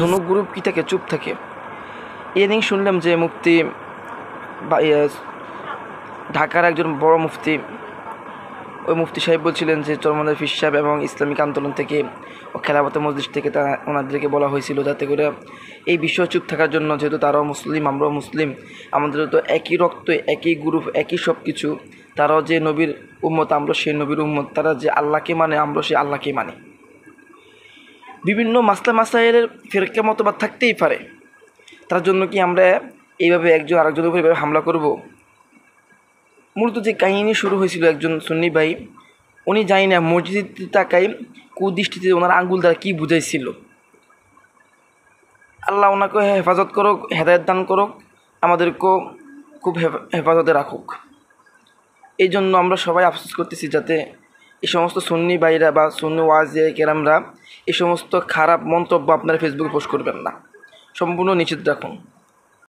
ধনু গ্রুপ কি থাকে, চুপ থাকে। এদিন শুনলাম যে মুফতি ঢাকার একজন বড় মুফতি, ওই মুফতি সাহেব বলছিলেন যে চরমনাই পীর সাহেব এবং ইসলামিক আন্দোলন থেকে ও খেলাফতে মজলিস থেকে ওনাদেরকে বলা হয়েছিল যাতে করে এই বিষয়ে চুপ থাকার জন্য, যেহেতু তারাও মুসলিম আমরাও মুসলিম, আমাদের তো একই রক্ত, একই গ্রুপ, একই সব কিছু। তারাও যে নবীর উম্মত, আমরা সেই নবীর উম্মত। তারা যে আল্লাহকে মানে, আমরা সেই আল্লাহকে মানি। বিভিন্ন মাসলা মাসাইলের ফিরকা মতবাদ থাকতেই পারে, তার জন্য কি আমরা এইভাবে একজন আরেকজনের উপর এইভাবে হামলা করব? মূলত যে কাহিনী শুরু হয়েছিল, একজন সুন্নি ভাই, উনি জানি না মসজিদ তাকাই কুদৃষ্টিতে ওনার আঙ্গুল দ্বারা কী বুঝাইছিল। আল্লাহ ওনাকে হেফাজত করুক, হেদায়ত দান করুক, আমাদেরকেও খুব হেফাজতে রাখুক। এই জন্য আমরা সবাই আফসোস করতেছি যাতে এই সমস্ত সুন্নি ভাইরা বা সুন্নি ওয়াজিয়া কেরামরা এই সমস্ত খারাপ মন্তব্য আপনারা ফেসবুকে পোস্ট করবেন না, সম্পূর্ণ নিষেধ রাখুন।